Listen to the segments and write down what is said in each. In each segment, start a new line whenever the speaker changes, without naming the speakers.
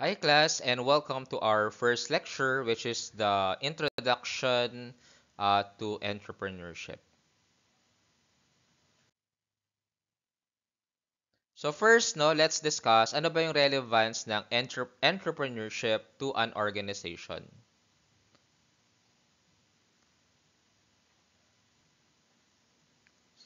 Hi class and welcome to our first lecture which is the introduction to entrepreneurship. So first no, let's discuss ano ba yung relevance ng entrepreneurship to an organization.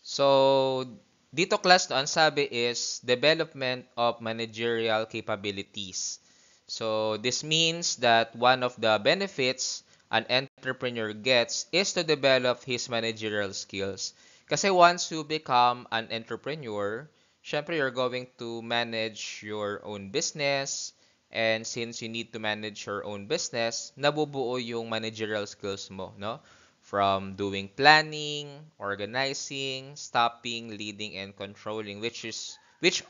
So dito class no, ang sabi is development of managerial capabilities. So this means that one of the benefits an entrepreneur gets is to develop his managerial skills. Kasi once you become an entrepreneur, syempre you're going to manage your own business. And since you need to manage your own business, nabubuo yung managerial skills mo, no? From doing planning, organizing, stopping, leading, and controlling, which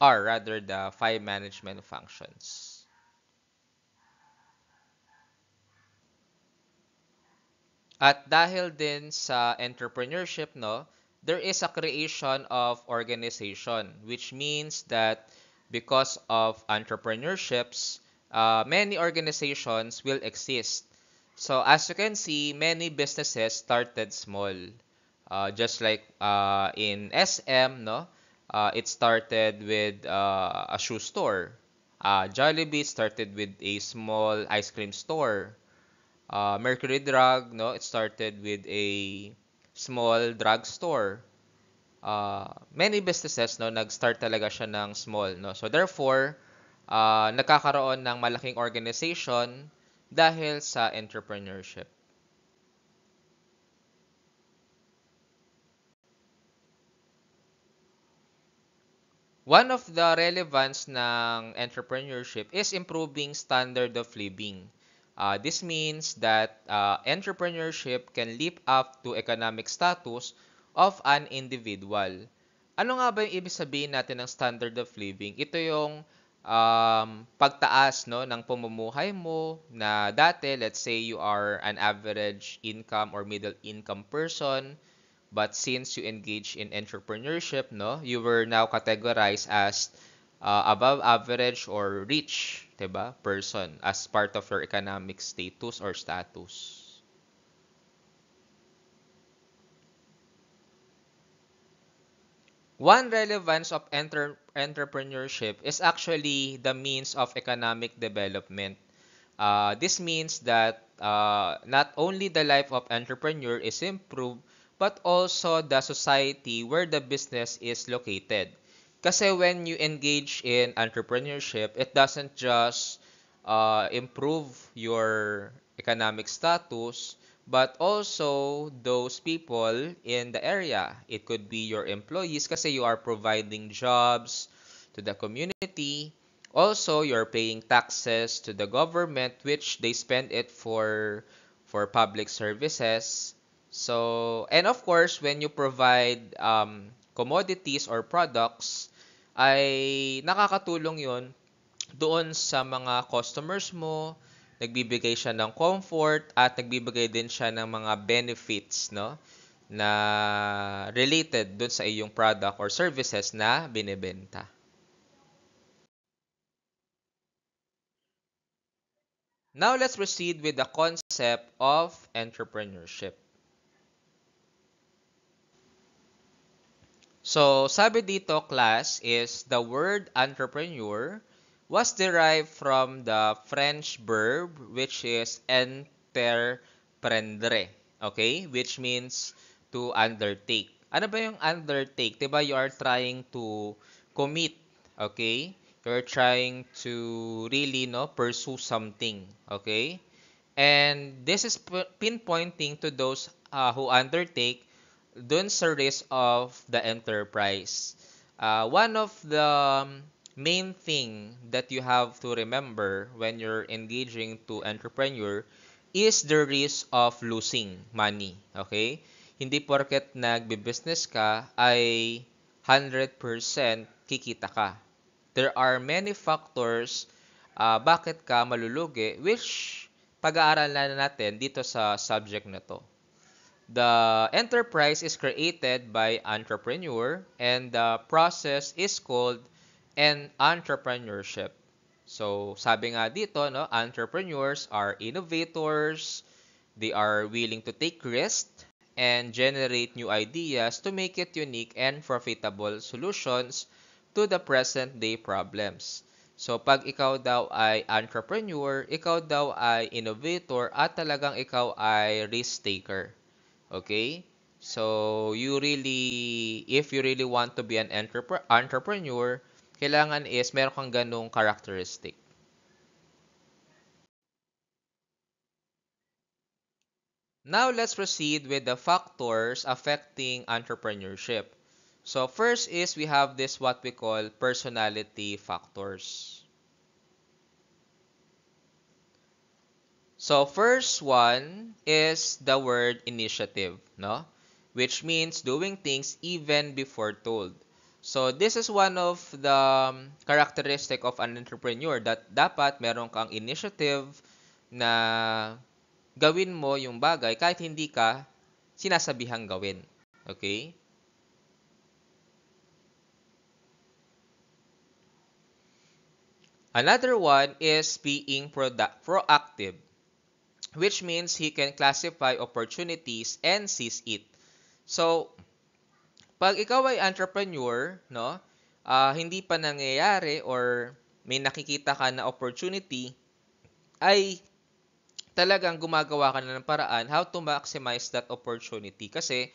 are rather the five management functions. At dahil din sa entrepreneurship, no, there is a creation of organization, which means that because of entrepreneurships, many organizations will exist. So as you can see, many businesses started small. Just like in SM, no, it started with a shoe store. Jollibee started with a small ice cream store. Mercury Drug, no, it started with a small drugstore. Many businesses, no, nag-start talaga siya ng small, no. So therefore, nagkakaroon ng malaking organization dahil sa entrepreneurship. One of the relevance ng entrepreneurship is improving standard of living. This means that entrepreneurship can lift up to economic status of an individual. Ano nga ba yung ibig sabihin natin ng standard of living? Ito yung pagtaas no, ng pamumuhay mo na dati, let's say you are an average income or middle income person. But since you engage in entrepreneurship, no, you were now categorized as above average or rich, 'di ba, person as part of your economic status or status. One relevance of entrepreneurship is actually the means of economic development. This means that not only the life of entrepreneur is improved, but also the society where the business is located. Kasi when you engage in entrepreneurship, it doesn't just improve your economic status, but also those people in the area. It could be your employees kasi you are providing jobs to the community. Also, you're paying taxes to the government, which they spend it for public services. So, and of course, when you provide commodities or products, ay nakakatulong yun doon sa mga customers mo, nagbibigay siya ng comfort at nagbibigay din siya ng mga benefits, no? Na related doon sa iyong product or services na binebenta. Now let's proceed with the concept of entrepreneurship. So, sabi dito, class, is the word entrepreneur was derived from the French verb which is entreprendre. Okay? Which means to undertake. Ano ba yung undertake? Diba you are trying to commit. Okay? You're trying to really no pursue something. Okay? And this is pinpointing to those who undertake dun sa risk of the enterprise. One of the main thing that you have to remember when you're engaging to entrepreneur is the risk of losing money. Okay? Hindi porket nagbe-business ka ay 100% kikita ka. There are many factors bakit ka malulugi which pag-aaralan natin dito sa subject na to. The enterprise is created by entrepreneur and the process is called an entrepreneurship. So, sabi nga dito, no, entrepreneurs are innovators, they are willing to take risks and generate new ideas to make it unique and profitable solutions to the present day problems. So, pag ikaw daw ay entrepreneur, ikaw daw ay innovator, at talagang ikaw ay risk taker. Okay? So, if you really want to be an entrepreneur, kailangan is meron kang ganong characteristic. Now, let's proceed with the factors affecting entrepreneurship. So, first is we have this what we call personality factors. So, first one is the word initiative, no? Which means doing things even before told. So, this is one of the characteristic of an entrepreneur that dapat meron kang initiative na gawin mo yung bagay kahit hindi ka sinasabihang gawin. Okay? Another one is being proactive, which means he can classify opportunities and seize it. So, pag ikaw ay entrepreneur, no, hindi pa nangyayari or may nakikita ka na opportunity, ay talagang gumagawa ka na ng paraan how to maximize that opportunity. Kasi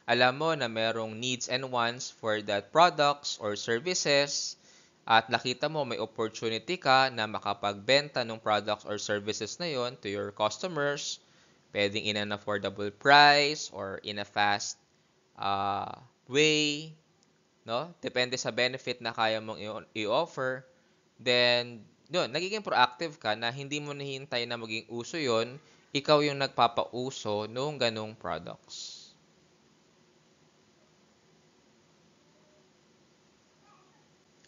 alam mo na merong needs and wants for that products or services, at nakita mo may opportunity ka na makapagbenta ng products or services na yon to your customers, pwedeng in an affordable price or in a fast way, no? Depende sa benefit na kaya mong i-offer. Then, yun, nagiging proactive ka na hindi mo nahihintay na maging uso yon, ikaw yung nagpapauso nung ganong products.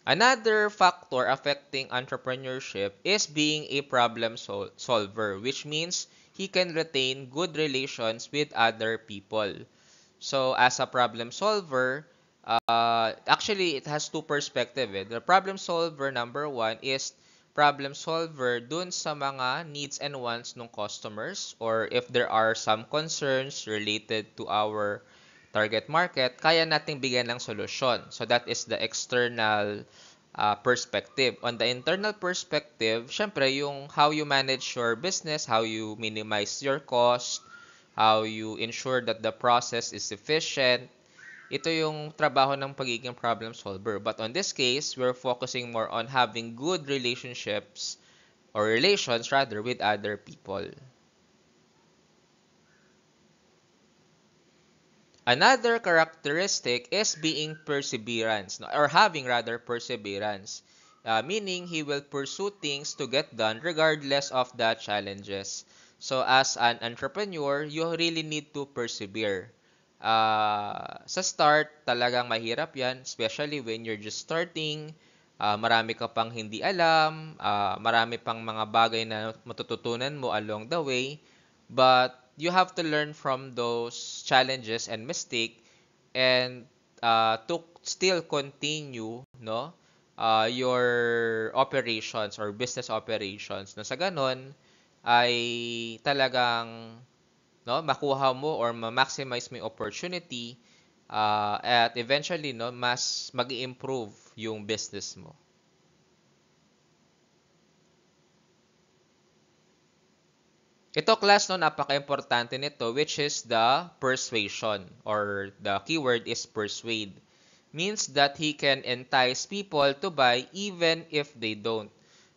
Another factor affecting entrepreneurship is being a problem solver, which means he can retain good relations with other people. So, as a problem solver, actually, it has two perspectives. The problem solver, number one, is problem solver dun sa mga needs and wants ng customers, or if there are some concerns related to our target market, kaya nating bigyan ng solusyon. So, that is the external perspective. On the internal perspective, syempre, yung how you manage your business, how you minimize your cost, how you ensure that the process is efficient. Ito yung trabaho ng pagiging problem solver. But on this case, we're focusing more on having good relationships or relations rather with other people. Another characteristic is being perseverance, no, or having rather perseverance. Meaning he will pursue things to get done regardless of the challenges. So as an entrepreneur, you really need to persevere. Sa start, talagang mahirap yan, especially when you're just starting. Marami ka pang hindi alam, marami pang mga bagay na matututunan mo along the way. But you have to learn from those challenges and mistake, and to still continue, no, your operations or business operations, na sa ganon ay talagang, no, makuha mo or ma-maximize mo yung opportunity, at eventually, no, mas mag-improve yung business mo. Ito class, no, napaka-importante nito, which is the persuasion, or the keyword is persuade. Means that he can entice people to buy even if they don't.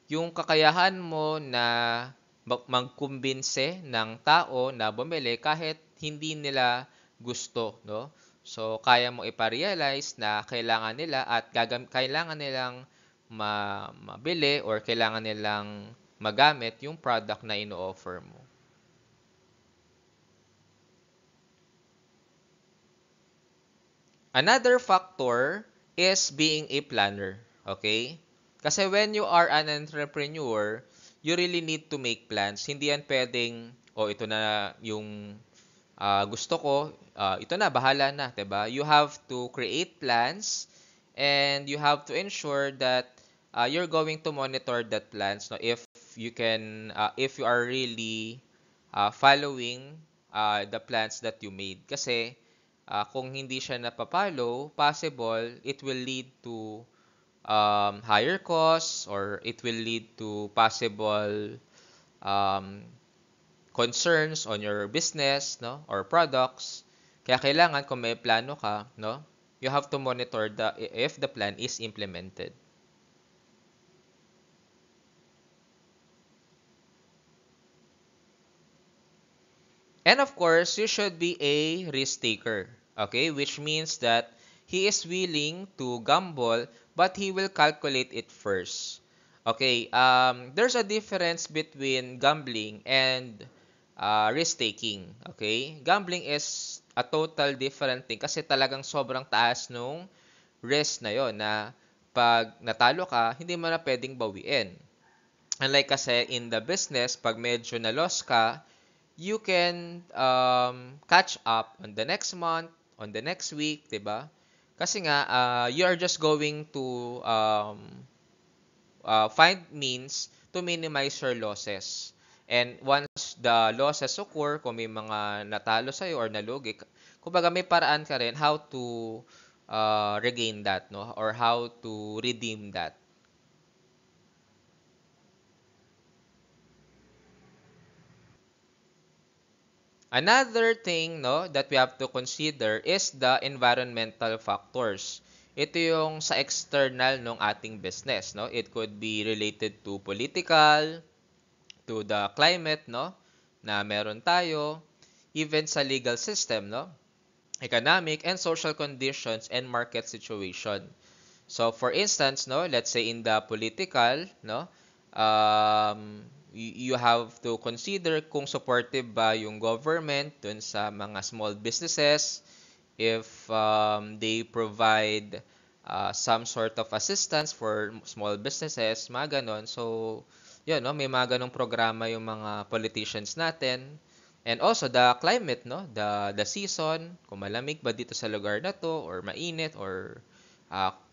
Yung kakayahan mo na magkumbinse ng tao na bumili kahit hindi nila gusto, no? So, kaya mo ipa-realize na kailangan nila at kailangan nilang mabili or kailangan nilang magamit yung product na ino-offer mo. Another factor is being a planner. Okay? Kasi when you are an entrepreneur, you really need to make plans. Hindi yan pwedeng, ito na yung gusto ko, ito na, bahala na, 'di ba? You have to create plans, and you have to ensure that you're going to monitor that plans, no, if you are really following the plans that you made. Kasi kung hindi siya napapalo, possible it will lead to higher costs, or it will lead to possible um, concerns on your business, no, or products. Kaya kailangan kung may plano ka, no, you have to monitor if the plan is implemented. And of course, you should be a risk taker, okay? Which means that he is willing to gamble, but he will calculate it first. Okay, there's a difference between gambling and risk taking. Okay, gambling is a total different thing kasi talagang sobrang taas nung risk na yon, na pag natalo ka, hindi mo na pwedeng bawiin. Unlike kasi in the business, pag medyo na-loss ka, you can catch up on the next month, on the next week, 'di ba? Kasi nga you are just going to find means to minimize your losses. And once the losses occur, kung may mga natalo sa'yo or nalugi, kumbaga may paraan ka rin how to regain that, no? Or how to redeem that. Another thing, no, that we have to consider is the environmental factors. Ito yung sa external ng ating business, no? It could be related to political, to the climate, no, na meron tayo, even sa legal system, no, economic and social conditions and market situation. So for instance, no, let's say in the political, no, you have to consider kung supportive ba yung government dun sa mga small businesses, if they provide some sort of assistance for small businesses, mga ganon. So, yun, no, may mga ganong programa yung mga politicians natin. And also the climate, no, the season, kung malamig ba dito sa lugar na to, or mainit, or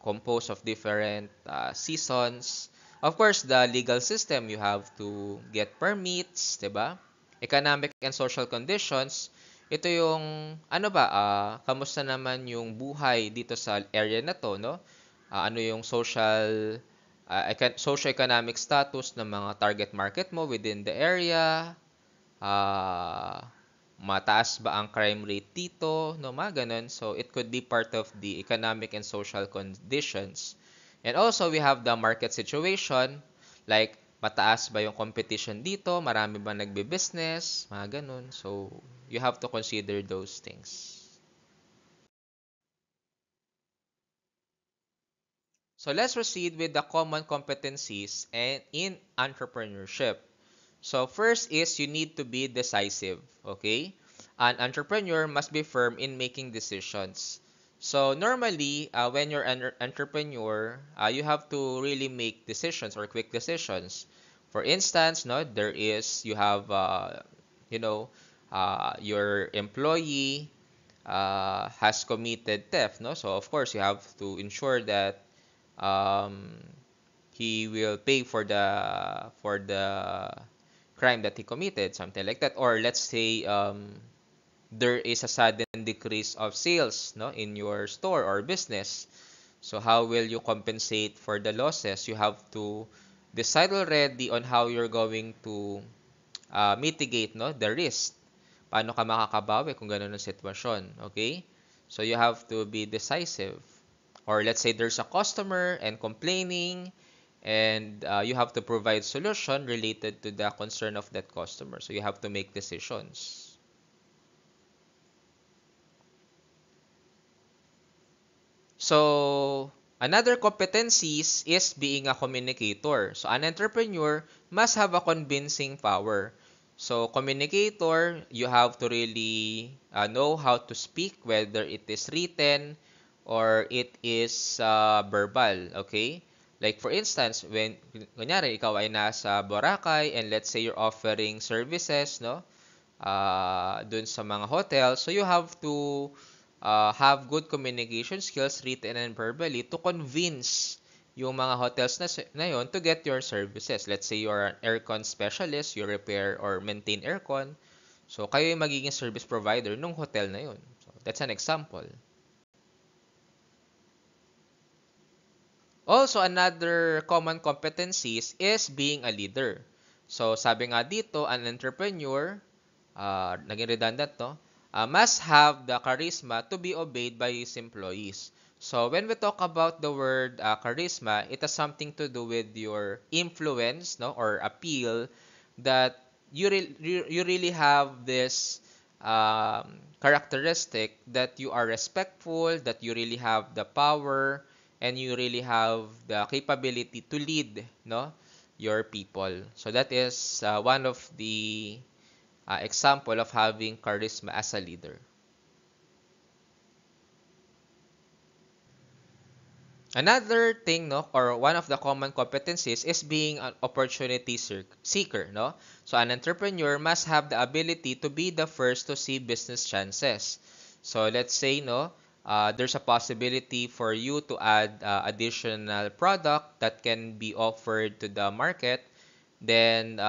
composed of different seasons. Of course, the legal system, you have to get permits, 'di ba? Economic and social conditions, ito yung ano ba, kamusta naman yung buhay dito sa area na to, no? Ano yung socio-economic status ng mga target market mo within the area? Mataas ba ang crime rate dito, no, mga ganun. So it could be part of the economic and social conditions. And also we have the market situation, like mataas ba yung competition dito, marami ba nagbe-business, mga ganun. So you have to consider those things. So let's proceed with the common competencies and in entrepreneurship. So first is you need to be decisive, okay? An entrepreneur must be firm in making decisions. So normally, when you're an entrepreneur, you have to really make decisions or quick decisions. For instance, no, you have you know your employee has committed theft, no? So of course you have to ensure that um, he will pay for the crime that he committed, something like that. Or let's say there is a sudden decrease of sales, no, in your store or business. So how will you compensate for the losses? You have to decide already on how you're going to mitigate, no, the risk. Paano ka makakabawi kung ganun ang sitwasyon, okay? So you have to be decisive. Or let's say there's a customer and complaining, and you have to provide solution related to the concern of that customer. So you have to make decisions. So another competencies is being a communicator. So an entrepreneur must have a convincing power. So communicator, you have to really know how to speak, whether it is written or it is verbal, okay? Like for instance, when kunyari ikaw ay nasa Boracay and let's say you're offering services, no? Dun sa mga hotel, so you have to have good communication skills, written and verbally, to convince yung mga hotels na yon to get your services. Let's say you're an aircon specialist, you repair or maintain aircon. So, kayo yung magiging service provider ng hotel na yun. So, that's an example. Also, another common competencies is being a leader. So, sabi nga dito, an entrepreneur, naging redundant to, must have the charisma to be obeyed by his employees. So, when we talk about the word charisma, it has something to do with your influence, no, or appeal that you really have this characteristic that you are respectful, that you really have the power, and you really have the capability to lead, no, your people. So that is one of the example of having charisma as a leader. Another thing, no, or one of the common competencies is being an opportunity seeker, no? So an entrepreneur must have the ability to be the first to see business chances. So let's say, no, there's a possibility for you to add additional product that can be offered to the market, then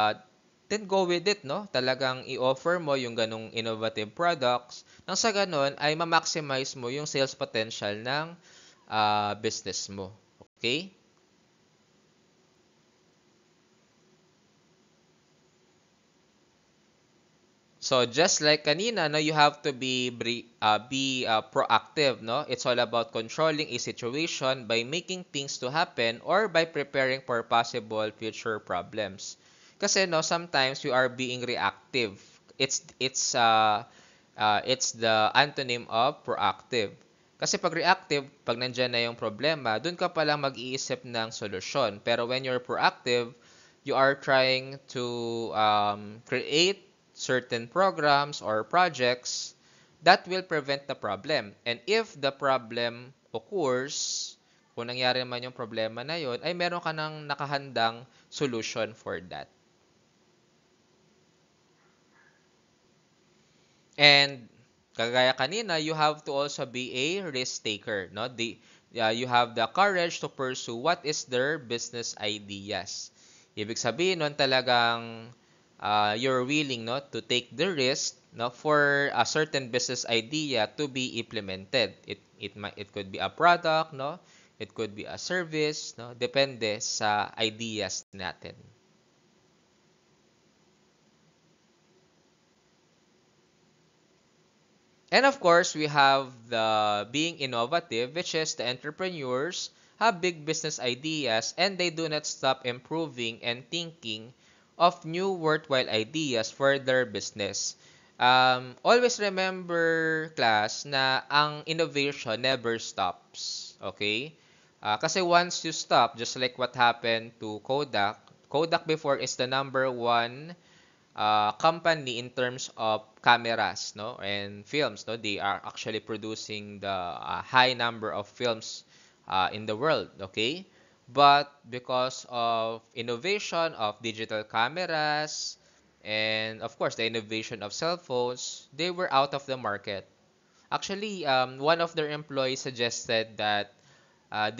go with it, no? Talagang i-offer mo yung ganong innovative products nang sa ganon ay ma-maximize mo yung sales potential ng business mo. Okay? So just like kanina, no, you have to be proactive, no? It's all about controlling a situation by making things to happen or by preparing for possible future problems. Kasi no, sometimes you are being reactive. It's the antonym of proactive. Kasi pag reactive, pag nandyan na yung problema, dun ka palang mag-iisip ng solusyon. Pero when you're proactive, you are trying to create certain programs or projects that will prevent the problem. And if the problem occurs, kung nangyari man yung problema na yun, ay meron ka ng nakahandang solution for that. And kagaya kanina, you have to also be a risk taker, no? You have the courage to pursue what is their business ideas. Ibig sabihin nun talagang you're willing, no, to take the risk, no, for a certain business idea to be implemented. It could be a product, no? It could be a service, no? Depende sa ideas natin. And of course, we have the being innovative, which is the entrepreneurs have big business ideas and they do not stop improving and thinking of new worthwhile ideas for their business. Always remember, class, na ang innovation never stops. Okay? Kasi once you stop, just like what happened to Kodak, Kodak before is the number one company in terms of cameras, no, and films, no. They are actually producing the high number of films in the world, okay. But because of innovation of digital cameras and of course the innovation of cell phones, they were out of the market. Actually, one of their employees suggested that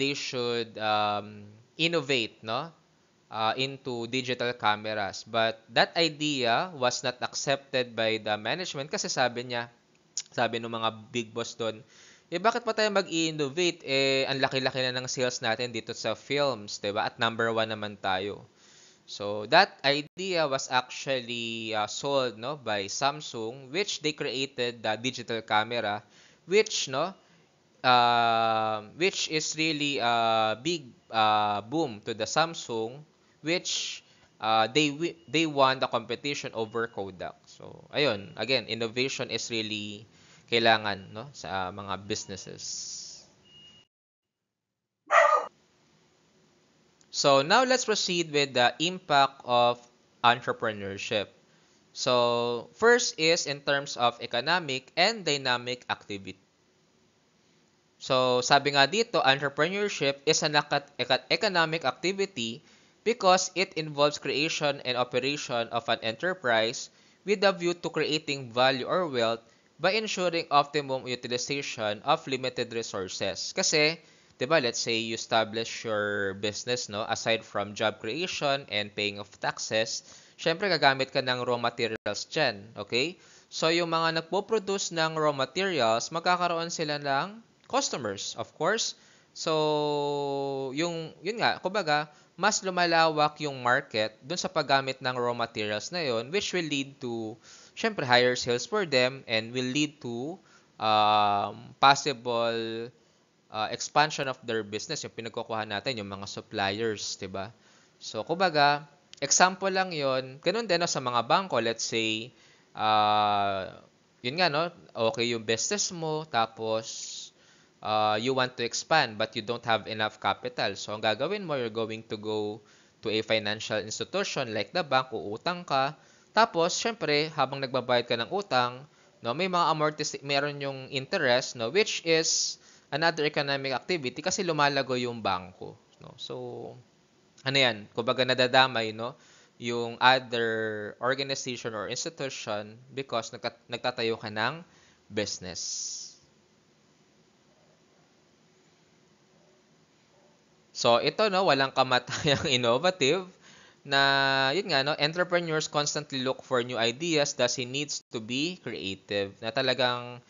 they should innovate, no, into digital cameras. But that idea was not accepted by the management kasi sabi niya, sabi ng mga big boss doon, bakit pa tayo mag-innovate? Ang laki-laki na ng sales natin dito sa films, 'di ba? At number one naman tayo. So that idea was actually sold, no, by Samsung, which they created the digital camera, which no, which is really a big boom to the Samsung, which they won the competition over Kodak. So ayun, again, innovation is really kailangan, no, sa mga businesses. So now let's proceed with the impact of entrepreneurship. So first is in terms of economic and dynamic activity. So, sabi nga dito, entrepreneurship is an economic activity because it involves creation and operation of an enterprise with a view to creating value or wealth by ensuring optimum utilization of limited resources. Kasi, 'Di ba? Let's say you establish your business, no? Aside from job creation and paying of taxes, syempre gagamit ka ng raw materials dyan, okay? So, yung mga nagpo-produce ng raw materials, magkakaroon sila ng customers, of course. So, yun nga, kumbaga, mas lumalawak yung market dun sa paggamit ng raw materials na yun, which will lead to, syempre, higher sales for them and will lead to possible expansion of their business, yung pinagkukuha natin, yung mga suppliers, 'di ba? So, kumbaga, example lang 'yon. Ganun din no, sa mga bangko, let's say, yun nga, no, okay yung business mo, tapos you want to expand, but you don't have enough capital. So, ang gagawin mo, you're going to go to a financial institution like the bank, uutang ka, tapos, syempre, habang nagbabayad ka ng utang, no, may mga meron yung interest, no, which is another economic activity kasi lumalago yung bangko, no. So, ano yan, kumbaga nadadamay, no, yung other organization or institution because nagtatayo ka ng business. So, ito, no, walang kamatayang innovative na, yun nga, no, entrepreneurs constantly look for new ideas thus he needs to be creative. Na talagang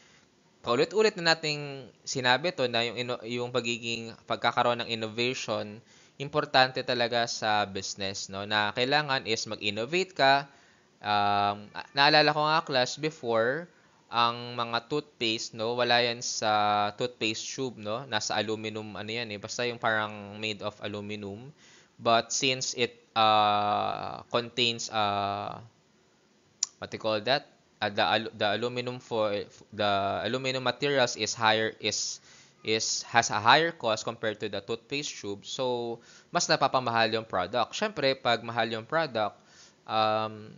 paulit-ulit na nating sinabi to na yung pagkakaroon ng innovation, importante talaga sa business, no? Na kailangan is mag-innovate ka. Naalala ko nga class before, ang mga toothpaste, no, wala yan sa toothpaste tube, no? Nasa aluminum, ano yan eh, basta yung parang made of aluminum. But since it contains what you call that, the aluminum for the aluminum materials is higher is has a higher cost compared to the toothpaste tube, so mas napapamahal yung product. Syempre pag mahal yung product,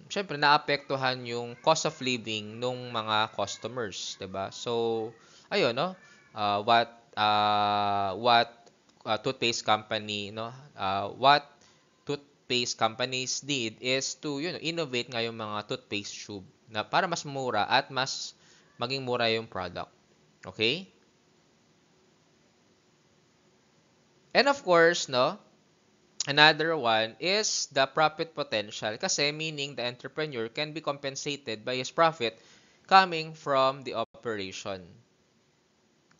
syempre naapektuhan yung cost of living nung mga customers, 'di ba? So ayun, no, what toothpaste company, no, what toothpaste companies did is to, innovate nga yung mga toothpaste tube na para mas mura at mas maging mura yung product. Okay? And of course, no, another one is the profit potential kasi meaning the entrepreneur can be compensated by his profit coming from the operation.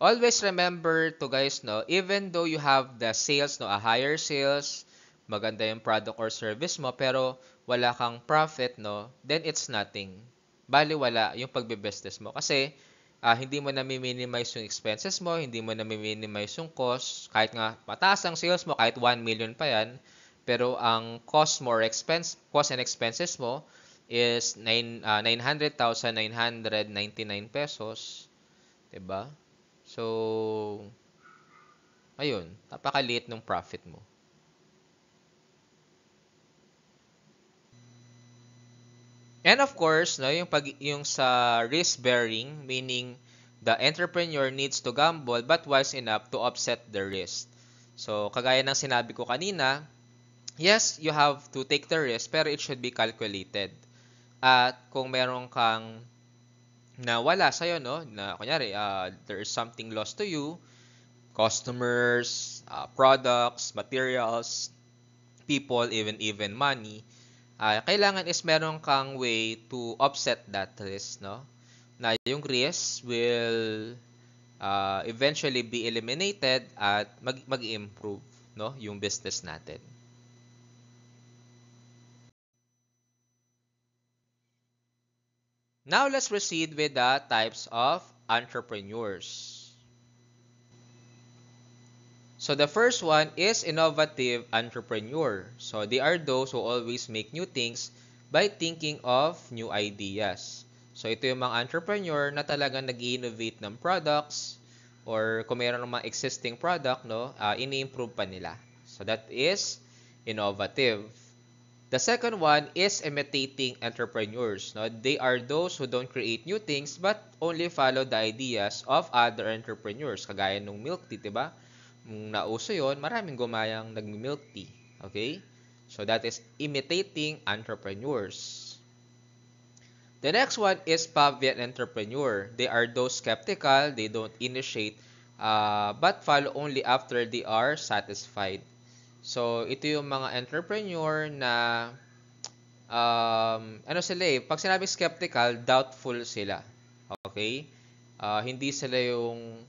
Always remember to guys, no, even though you have the sales, no, a higher sales, maganda yung product or service mo, pero wala kang profit, no, then it's nothing. Bali wala yung pagbe-business mo. Kasi hindi mo na-minimize yung expenses mo, hindi mo na-minimize yung cost. Kahit nga mataas ang sales mo, kahit 1 million pa yan, pero ang cost mo or cost and expenses mo is 900,999 pesos. 'Di ba? So, ayun, napakaliit ng profit mo. And of course, no, yung sa risk bearing, meaning the entrepreneur needs to gamble but wise enough to offset the risk. So, kagaya ng sinabi ko kanina, yes, you have to take the risk pero it should be calculated. At kung meron kang nawala sa'yo, no, na kunyari, there is something lost to you, customers, products, materials, people, even money, kailangan is meron kang way to offset that risk, no? Na yung risk will eventually be eliminated at mag-improve, no, yung business natin. Now let's proceed with the types of entrepreneurs. So the first one is innovative entrepreneur. So they are those who always make new things by thinking of new ideas. So ito yung mga entrepreneur na talagang nag-innovate ng products or kung mayroon ng mga existing product, no, ini-improve pa nila. So that is innovative. The second one is imitating entrepreneurs. No? They are those who don't create new things but only follow the ideas of other entrepreneurs. Kagaya nung milk tea, diba? Nung nauso yon, maraming gumayang nag-milk tea. Okay? So that is imitating entrepreneurs. The next one is Pavian entrepreneur. They are those skeptical, they don't initiate but follow only after they are satisfied. So, ito yung mga entrepreneur na ano sila eh, pag sinabing skeptical, doubtful sila. Okay? Hindi sila yung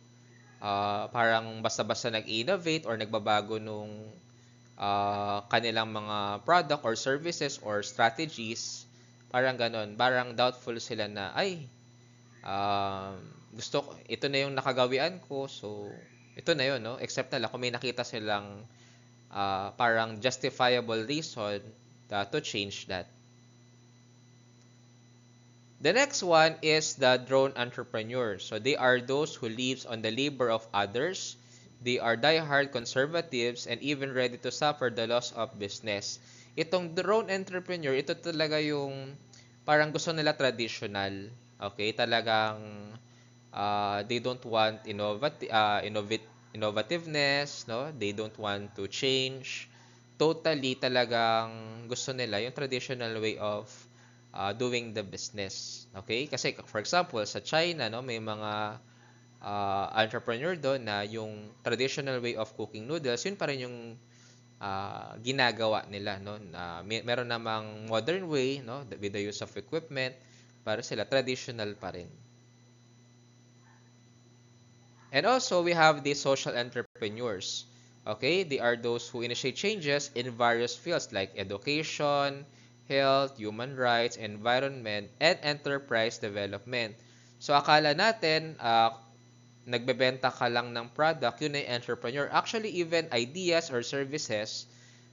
parang basta-basta nag-innovate or nagbabago nung kanilang mga product or services or strategies. Parang ganon. Parang doubtful sila na, ay, um, gusto ko, ito na yung nakagawian ko, so, ito na yun, no? Except na lang, kung may nakita silang parang justifiable reason to change that. The next one is the drone entrepreneur. So they are those who lives on the labor of others. They are diehard conservatives and even ready to suffer the loss of business. Itong drone entrepreneur, ito talaga yung parang gusto nila traditional. Okay, talagang they don't want innovativeness, no? They don't want to change. Totally talagang gusto nila yung traditional way of doing the business. Okay? Kasi for example, sa China, no, may mga entrepreneur doon na yung traditional way of cooking noodles, yun pa rin yung ginagawa nila, no? Meron namang modern way, no, with the use of equipment, para sila traditional pa rin. And also, we have the social entrepreneurs. Okay, they are those who initiate changes in various fields like education, health, human rights, environment, and enterprise development. So, akala natin, nagbebenta ka lang ng product, yun ay entrepreneur. Actually, even ideas or services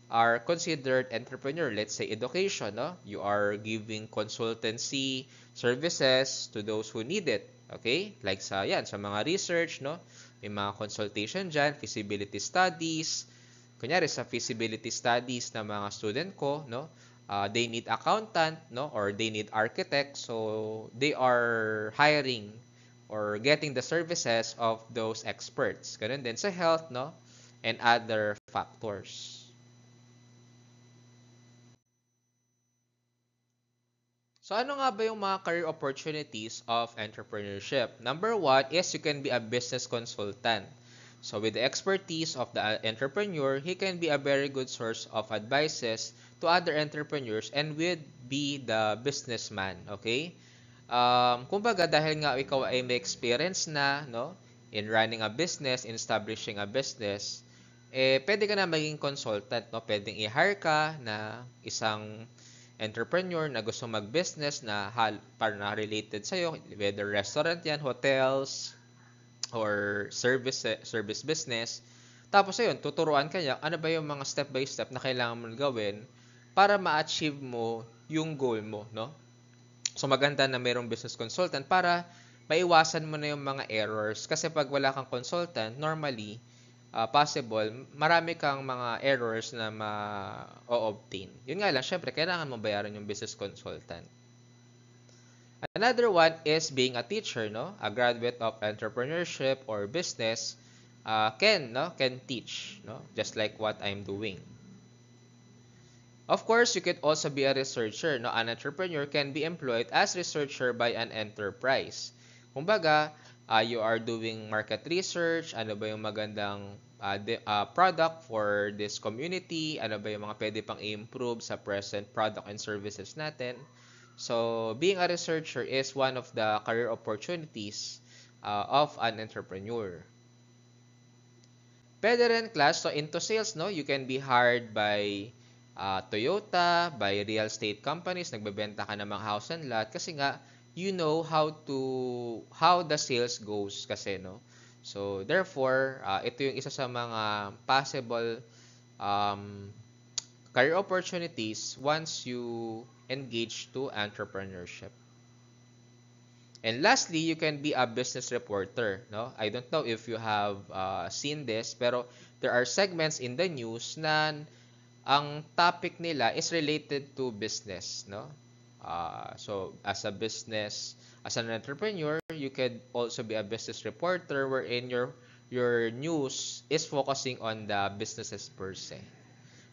are considered entrepreneur. Let's say education, no? You are giving consultancy services to those who need it. Okay? Like sa mga research, no? May mga consultation dyan, feasibility studies. Kunyari sa feasibility studies ng mga student ko, no? They need accountant, no? Or they need architect. So, they are hiring or getting the services of those experts. Ganun din sa health, no? And other factors. So ano nga ba yung mga career opportunities of entrepreneurship? Number one is you can be a business consultant. So with the expertise of the entrepreneur, he can be a very good source of advices to other entrepreneurs and will be the businessman. Okay? Kumbaga dahil nga ikaw ay may experience na, no, in running a business, in establishing a business, pwede ka na maging consultant, no? Pwedeng i-hire ka na isang entrepreneur na gusto mag-business na para na related sa'yo, whether restaurant yan, hotels, or service business. Tapos ayun, tuturuan ka niya ano ba yung mga step by step na kailangan mo gawin para ma-achieve mo yung goal mo, no? So maganda na mayroong business consultant para maiwasan mo na yung mga errors. Kasi pag wala kang consultant, normally, possible, marami kang mga errors na ma-obtain. Yun nga lang, syempre, kailangan mo bayaran yung business consultant. Another one is being a teacher, no? A graduate of entrepreneurship or business can teach, no? Just like what I'm doing. Of course, you could also be a researcher, no? An entrepreneur can be employed as researcher by an enterprise. Kumbaga, you are doing market research, ano ba yung magandang product for this community, ano ba yung mga pwede pang i-improve sa present product and services natin. So, being a researcher is one of the career opportunities of an entrepreneur. Pwede rin class, so into sales, no? You can be hired by Toyota, by real estate companies, nagbebenta ka ng mga house and lot kasi nga you know how the sales goes kasi, no? So therefore, ito yung isa sa mga possible career opportunities once you engage to entrepreneurship. And lastly, you can be a business reporter, no? I don't know if you have seen this, pero there are segments in the news na ang topic nila is related to business, no? So as a business, as an entrepreneur, you could also be a business reporter wherein your news is focusing on the businesses per se.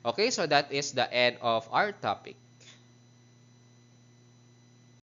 Okay, so that is the end of our topic.